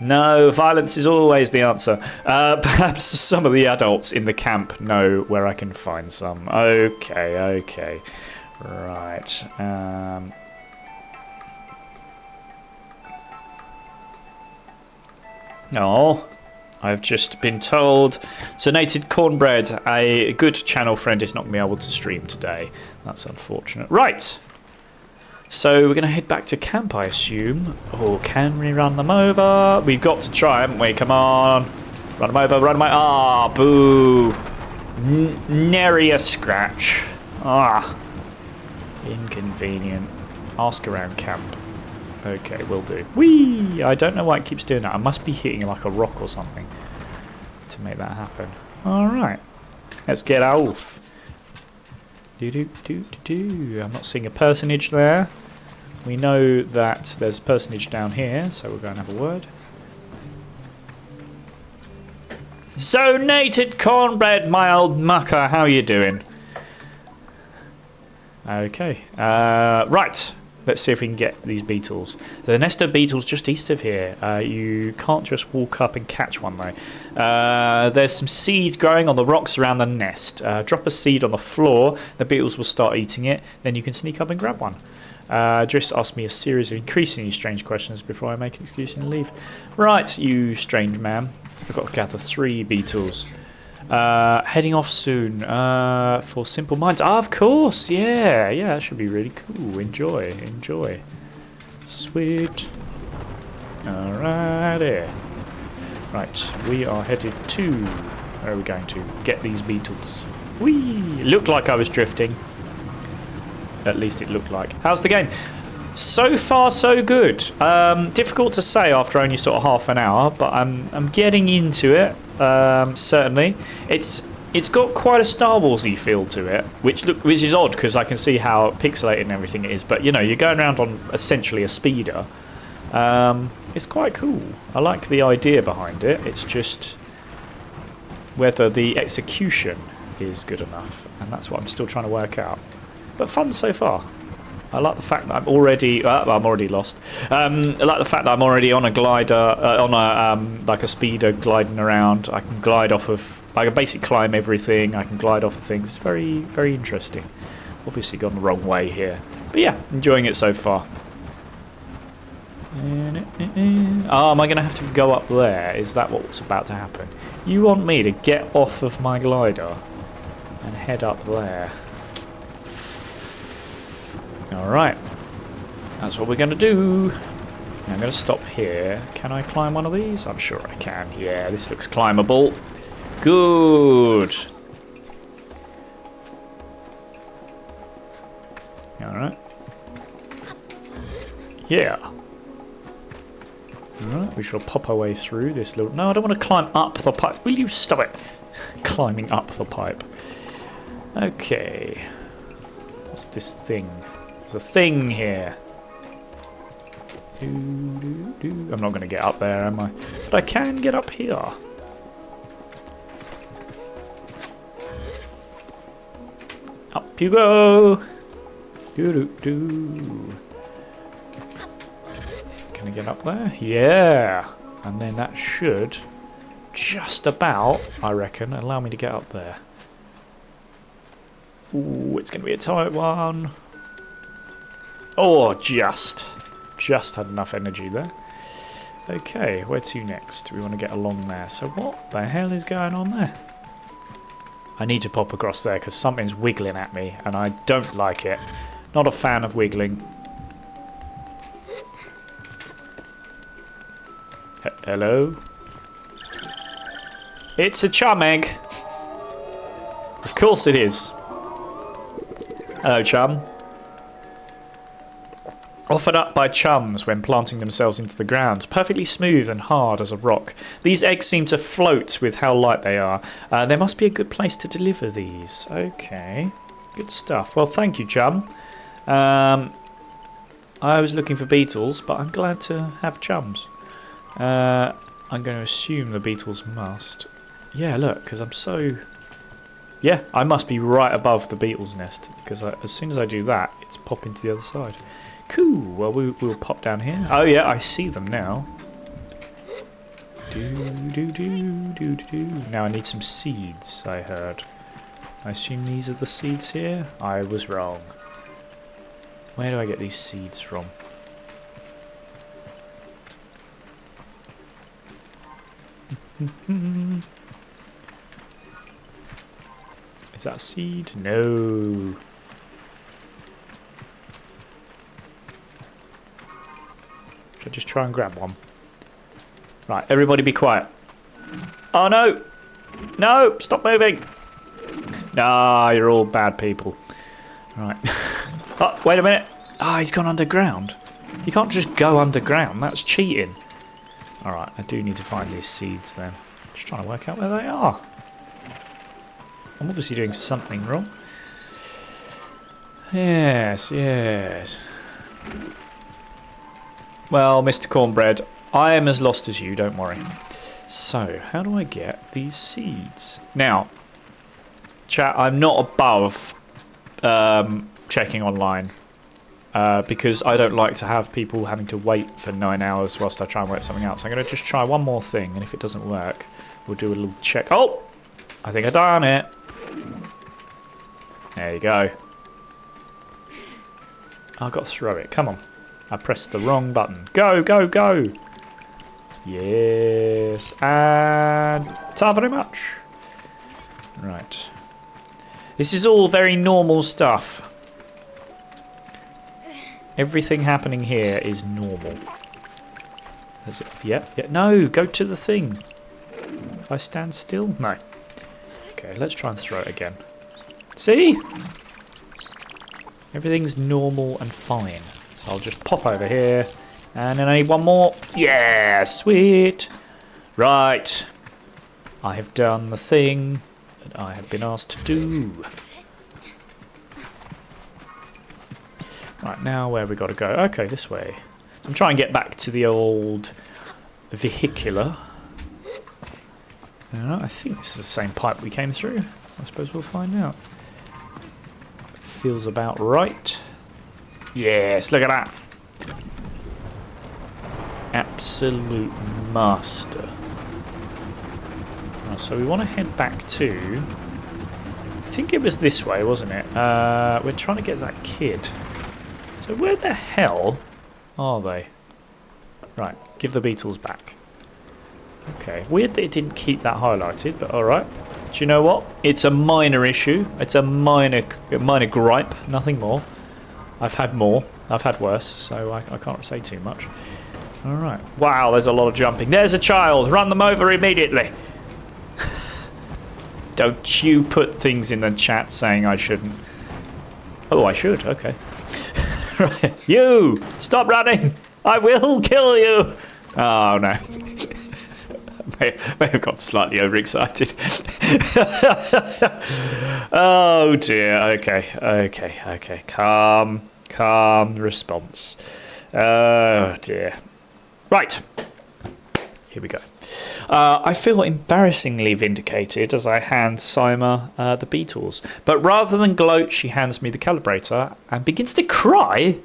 No, violence is always the answer. Perhaps some of the adults in the camp know where I can find some. Okay. Right. Oh, I've just been told Donated Cornbread, a good channel friend, is not going to be able to stream today. That's unfortunate. Right. So we're going to head back to camp, I assume. Or can we run them over? We've got to try, haven't we? Come on. Run them over, run them over. Ah, boo. Nary a scratch. Ah. Inconvenient. Ask around camp. Okay, will do. Whee! I don't know why it keeps doing that. I must be hitting like a rock or something to make that happen. Alright. Let's get off. I'm not seeing a personage there. We know that there's a personage down here, so we're going to have a word. Zonated Cornbread, my old mucker. How are you doing? Okay. Right. Let's see if we can get these beetles. The nest of beetles just east of here. You can't just walk up and catch one though. There's some seeds growing on the rocks around the nest. Drop a seed on the floor, the beetles will start eating it, then you can sneak up and grab one. Just ask me a series of increasingly strange questions before I make an excuse and leave. Right, you strange man. I've got to gather 3 beetles. Heading off soon for Simple Minds. Ah, of course, yeah, that should be really cool. Enjoy. Sweet. Alrighty. Right, we are headed to... Where are we going to? Get these beetles. Whee! Looked like I was drifting. At least it looked like. How's the game? So far, so good. Difficult to say after only sort of half an hour, but I'm getting into it. Certainly, it's got quite a Star Warsy feel to it, which is odd because I can see how pixelated and everything it is. But you know, you're going around on essentially a speeder. It's quite cool. I like the idea behind it. It's just whether the execution is good enough, and that's what I'm still trying to work out. But fun so far. I like the fact that I'm already lost. I like the fact that I'm already on a glider, on a like a speeder gliding around. I can glide off of, I can basically climb everything. I can glide off of things. It's very, very interesting. Obviously gone the wrong way here, but yeah, enjoying it so far. Oh, am I going to have to go up there? Is that what's about to happen? You want me to get off of my glider and head up there? Alright, that's what we're going to do. I'm going to stop here. Can I climb one of these? I'm sure I can. Yeah, this looks climbable. Good. Alright. Yeah. Alright, we shall pop our way through this little... No, I don't want to climb up the pipe. Will you stop it? Climbing up the pipe. Okay. What's this thing? There's a thing here. I'm not going to get up there, am I? But I can get up here. Up you go. Can I get up there? Yeah. And then that should just about, I reckon, allow me to get up there. Ooh, it's going to be a tight one. Oh, just had enough energy there. Okay, where to next? We want to get along there. So what the hell is going on there? I need to pop across there because something's wiggling at me and I don't like it. Not a fan of wiggling. Hello? It's a chum egg. Of course it is. Hello, chum. Offered up by chums when planting themselves into the ground, perfectly smooth and hard as a rock. These eggs seem to float with how light they are. There must be a good place to deliver these. Okay, good stuff. Well, thank you, chum. I was looking for beetles, but I'm glad to have chums. I'm going to assume the beetles must. Yeah, look, because I'm so... Yeah, I must be right above the beetle's nest, because as soon as I do that, it's popping to the other side. Cool. Well, we'll pop down here. Oh yeah, I see them now. Now I need some seeds, I heard. I assume these are the seeds here? I was wrong. Where do I get these seeds from? Is that a seed? No. Should I just try and grab one? Right, everybody be quiet. Oh no! No! Stop moving! Nah, you're all bad people. Right. Oh, wait a minute. Ah, he's gone underground. You can't just go underground. That's cheating. Alright, I do need to find these seeds then. Just trying to work out where they are. I'm obviously doing something wrong. Yes, yes. Well, Mr. Cornbread, I am as lost as you, don't worry. So, how do I get these seeds? Now, chat, I'm not above checking online because I don't like to have people having to wait for 9 hours whilst I try and work something out. So I'm going to just try one more thing, and if it doesn't work, we'll do a little check. Oh! I think I done it. There you go. I've got to throw it. Come on. I pressed the wrong button. Go, go, go! Yes. And time very much. Right. This is all very normal stuff. Everything happening here is normal. Is it? Yeah, yeah. No, go to the thing. If I stand still? No. Okay, let's try and throw it again. See? Everything's normal and fine. So I'll just pop over here. And then I need one more. Yeah, sweet. Right. I have done the thing that I have been asked to do. Right, now where have we got to go? Okay, this way. So I'm trying to get back to the old vehicular. I think this is the same pipe we came through. I suppose we'll find out. Feels about right. Yes, look at that. Absolute master. Right, so we want to head back to... I think it was this way, wasn't it? We're trying to get that kid. So where the hell are they? Right, give the beetles back. Okay, weird that it didn't keep that highlighted, but alright. Do you know what? It's a minor issue. It's a minor gripe, nothing more. I've had more. I've had worse, so I can't say too much. Alright. Wow, there's a lot of jumping. There's a child! Run them over immediately! Don't you put things in the chat saying I shouldn't. Oh, I should. Okay. Right. You! Stop running! I will kill you! Oh, no. may have got slightly overexcited. Oh, dear. Okay. Calm response. Oh, dear. Right. Here we go. I feel embarrassingly vindicated as I hand Sima the beetles. But rather than gloat, she hands me the calibrator and begins to cry.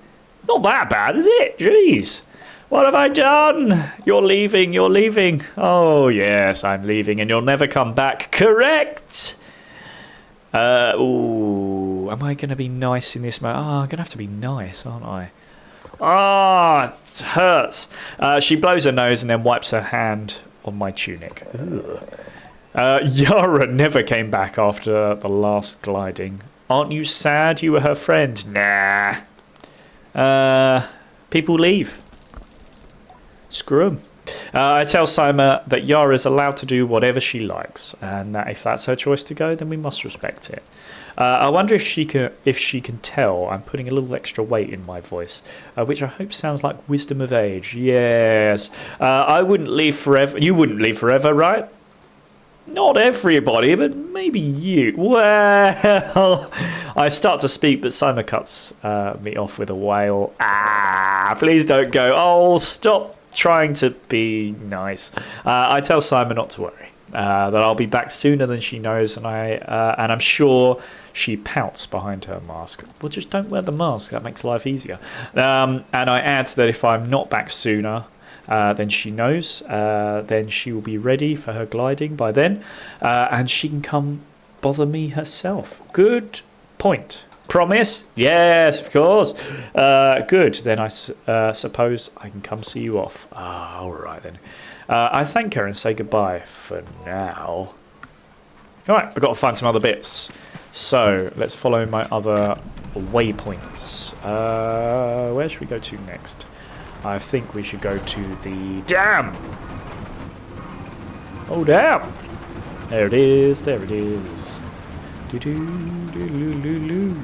Not that bad, is it? Jeez. What have I done? You're leaving. Oh, yes, I'm leaving and you'll never come back. Correct. Ooh, am I going to be nice in this moment? Oh, I'm going to have to be nice, aren't I? Ah, it hurts. She blows her nose and then wipes her hand on my tunic. Yara never came back after the last gliding. Aren't you sad you were her friend? Nah. People leave. Screw 'em. I tell Sima that Yara is allowed to do whatever she likes, and that if that's her choice to go, then we must respect it. I wonder if she can tell I'm putting a little extra weight in my voice, which I hope sounds like wisdom of age. Yes, I wouldn't leave forever. You wouldn't leave forever, right? Not everybody, but maybe you. Well, I start to speak, but Sima cuts me off with a wail. Ah, please don't go. Oh, stop trying to be nice. I tell Sima not to worry. that I'll be back sooner than she knows, and I'm sure she pouts behind her mask. Well, just don't wear the mask. That makes life easier. And I add that if I'm not back sooner, then she knows. Then she will be ready for her gliding by then, and she can come bother me herself. Good point. Promise? Yes, of course. Good. Then I suppose I can come see you off. Ah, all right then. I thank her and say goodbye for now. All right, I've got to find some other bits. So let's follow my other waypoints. Where should we go to next? I think we should go to the dam. Oh, damn. There it is. There it is. Do-do-do-do-do-do.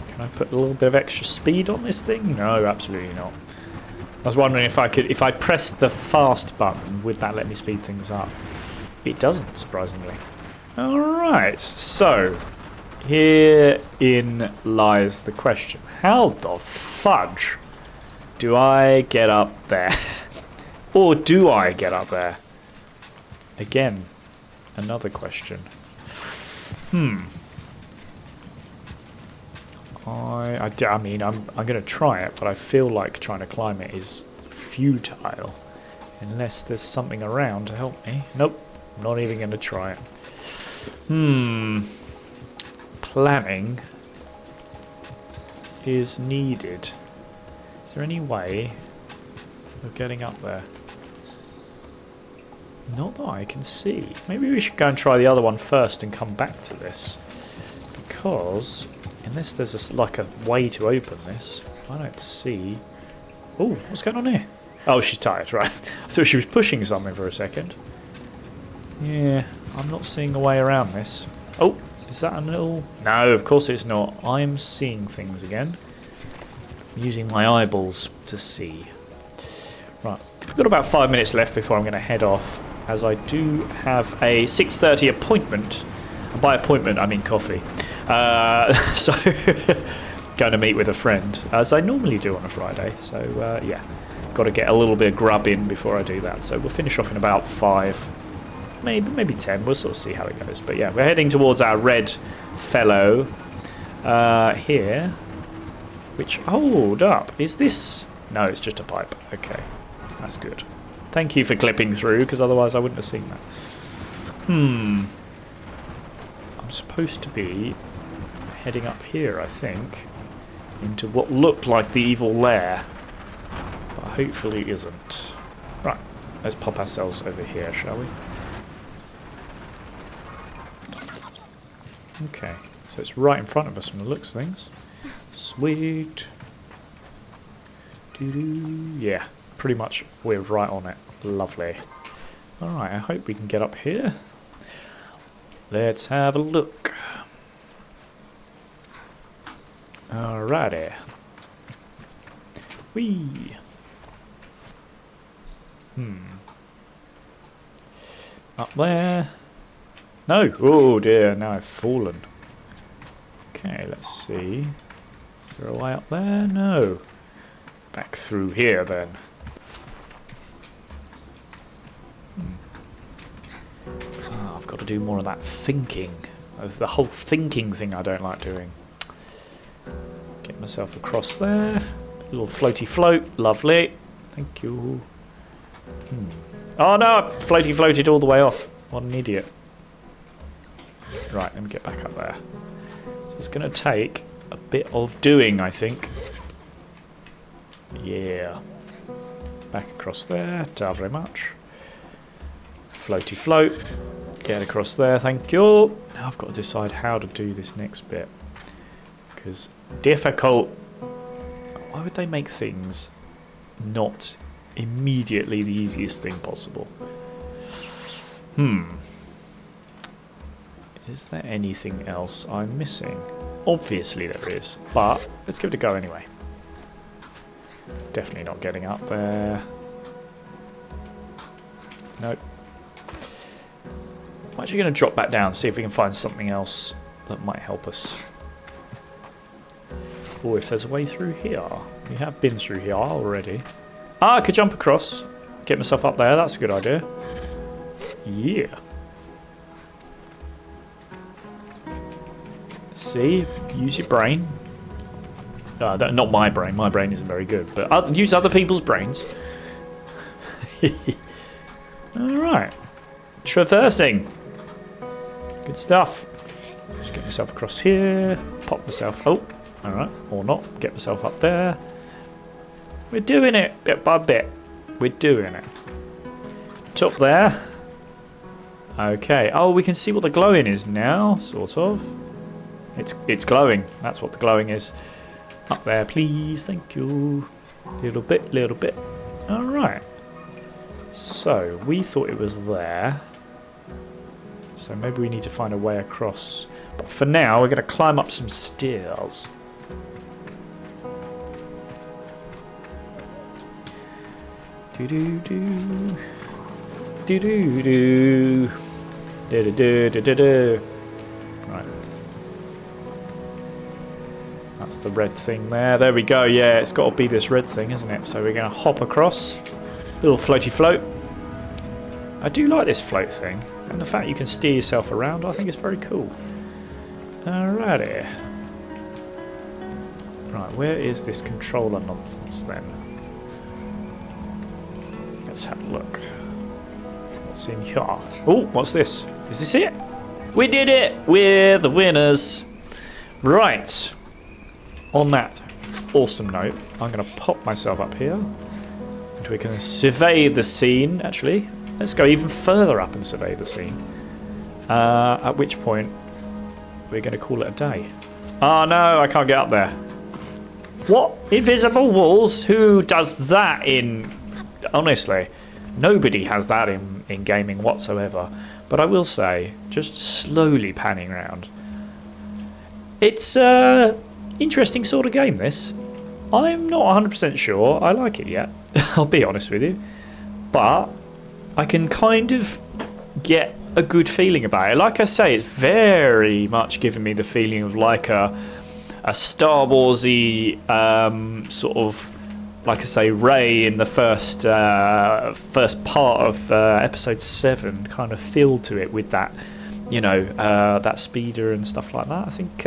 Can I put a little bit of extra speed on this thing? No, absolutely not. I was wondering if I pressed the fast button, would that let me speed things up? It doesn't, surprisingly. Alright, so herein lies the question. How the fudge do I get up there? Or do I get up there? Again, another question. I mean, I'm going to try it, but I feel like trying to climb it is futile. Unless there's something around to help me. Nope, I'm not even going to try it. Planning is needed. Is there any way of getting up there? Not that I can see. Maybe we should go and try the other one first and come back to this. Because unless there's like a way to open this, I don't see... Oh, what's going on here? Oh, she's tired, right. I thought she was pushing something for a second. Yeah, I'm not seeing a way around this. Oh, is that a little... No, of course it's not. I'm seeing things again. I'm using my eyeballs to see. Right, I've got about 5 minutes left before I'm going to head off, as I do have a 6:30 appointment. And by appointment, I mean coffee. So, going to meet with a friend, as I normally do on a Friday. So, yeah, got to get a little bit of grub in before I do that. So we'll finish off in about 5, maybe 10. We'll sort of see how it goes. But yeah, we're heading towards our red fellow here. Which, hold up, is this... No, it's just a pipe. Okay, that's good. Thank you for clipping through, because otherwise I wouldn't have seen that. I'm supposed to be heading up here, I think, into what looked like the evil lair, but hopefully isn't. Right, let's pop ourselves over here, shall we? Okay, so it's right in front of us from the looks of things. Sweet. Doo-doo. Yeah, pretty much we're right on it. Lovely. Alright, I hope we can get up here. Let's have a look. Alrighty. Whee! Up there. No! Oh dear, now I've fallen. Okay, let's see. Is there a way up there? No. Back through here then. Oh, I've got to do more of that thinking. The whole thinking thing I don't like doing. Get myself across there. A little floaty float. Lovely. Thank you. Oh no! I floated all the way off. What an idiot. Right, let me get back up there. So it's going to take a bit of doing, I think. Yeah. Back across there. Ta very much. Floaty float. Get across there, thank you. Now I've got to decide how to do this next bit. Because difficult. Why would they make things not immediately the easiest thing possible? Is there anything else I'm missing? Obviously there is, but let's give it a go anyway. Definitely not getting up there. Nope. I'm actually going to drop back down, see if we can find something else that might help us. Oh, if there's a way through here. We have been through here already. Ah, I could jump across. Get myself up there. That's a good idea. Yeah. See? Use your brain. Not my brain. My brain isn't very good. But use other people's brains. Alright. Traversing. Good stuff. Just get myself across here. Pop myself... Oh. Alright. Or not. Get myself up there. We're doing it bit by bit. We're doing it. Top there. Okay. Oh, we can see what the glowing is now. Sort of. It's glowing. That's what the glowing is. Up there, please. Thank you. Little bit. Alright. So, we thought it was there. So maybe we need to find a way across. But for now, we're going to climb up some stairs. Do-do-do. Do-do-do. Do-do-do-do-do-do. Right. That's the red thing there. There we go. Yeah, it's got to be this red thing, isn't it? So we're going to hop across. Little floaty float. I do like this float thing. And the fact you can steer yourself around, I think it's very cool. Alrighty. Right, where is this controller nonsense then? Let's have a look. What's in here? Oh, what's this? Is this it? We did it! We're the winners! Right. On that awesome note, I'm going to pop myself up here. And we can survey the scene, actually. Let's go even further up and survey the scene. At which point, we're going to call it a day. Oh no, I can't get up there. What? Invisible walls? Who does that in... Honestly, nobody has that in gaming whatsoever. But I will say, just slowly panning around. It's a interesting sort of game, this. I'm not 100% sure I like it yet. I'll be honest with you. But I can kind of get a good feeling about it. Like I say, it's very much giving me the feeling of like a Star Warsy sort of, like I say, Rey in the first part of episode 7 kind of feel to it with that, you know, that speeder and stuff like that. I think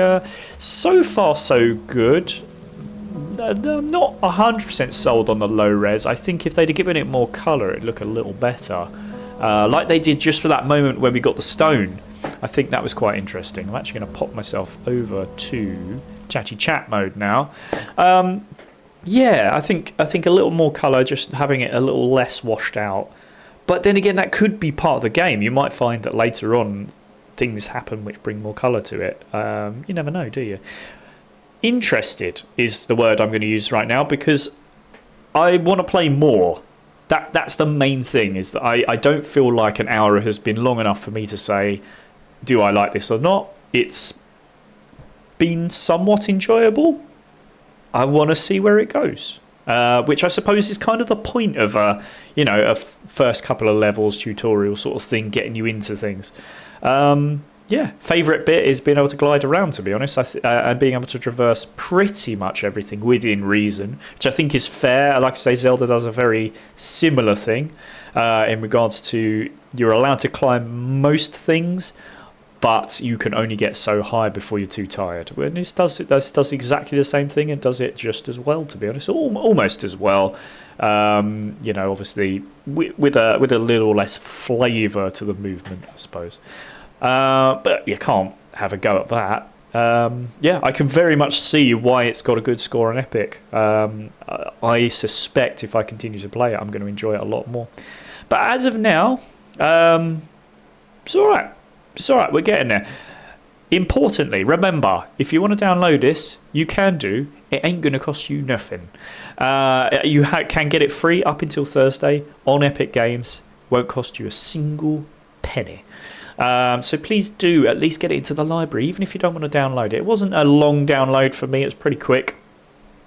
so far so good. I'm not 100% sold on the low res. I think if they'd have given it more colour, it'd look a little better. Like they did just for that moment when we got the stone. I think that was quite interesting. I'm actually going to pop myself over to chatty chat mode now. Yeah, I think a little more colour, just having it a little less washed out. But then again, that could be part of the game. You might find that later on things happen which bring more colour to it. You never know, do you? Interested is the word I'm going to use right now because I want to play more. That's the main thing, is that I don't feel like an hour has been long enough for me to say, do I like this or not? It's been somewhat enjoyable. I want to see where it goes, which I suppose is kind of the point of a first couple of levels tutorial sort of thing, getting you into things. Yeah, favourite bit is being able to glide around, to be honest, and being able to traverse pretty much everything within reason, which I think is fair. Like I say, Zelda does a very similar thing in regards to you're allowed to climb most things, but you can only get so high before you're too tired. And this does exactly the same thing and does it just as well, to be honest, almost as well. Obviously with a little less flavour to the movement, I suppose. But you can't have a go at that. Yeah, I can very much see why it's got a good score on Epic. I suspect if I continue to play it, I'm going to enjoy it a lot more. But as of now, it's alright. It's alright, we're getting there. Importantly, remember, if you want to download this, you can do. It ain't going to cost you nothing. You can get it free up until Thursday on Epic Games. Won't cost you a single penny. So please do at least get it into the library, even if you don't want to download it. It wasn't a long download for me, it was pretty quick.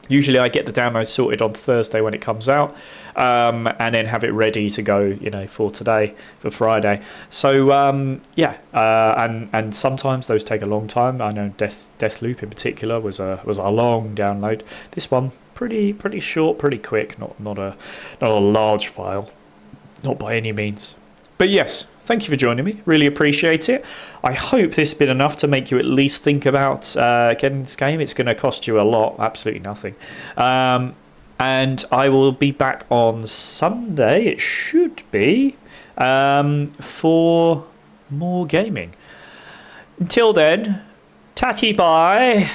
Usually I get the download sorted on Thursday when it comes out, and then have it ready to go, for today, for Friday. So and sometimes those take a long time. I know Deathloop in particular was a long download. This one pretty short, pretty quick. Not a large file, not by any means. But yes, thank you for joining me. Really appreciate it. I hope this has been enough to make you at least think about getting this game. It's going to cost you a lot, absolutely nothing. And I will be back on Sunday, it should be, for more gaming. Until then, tatty bye.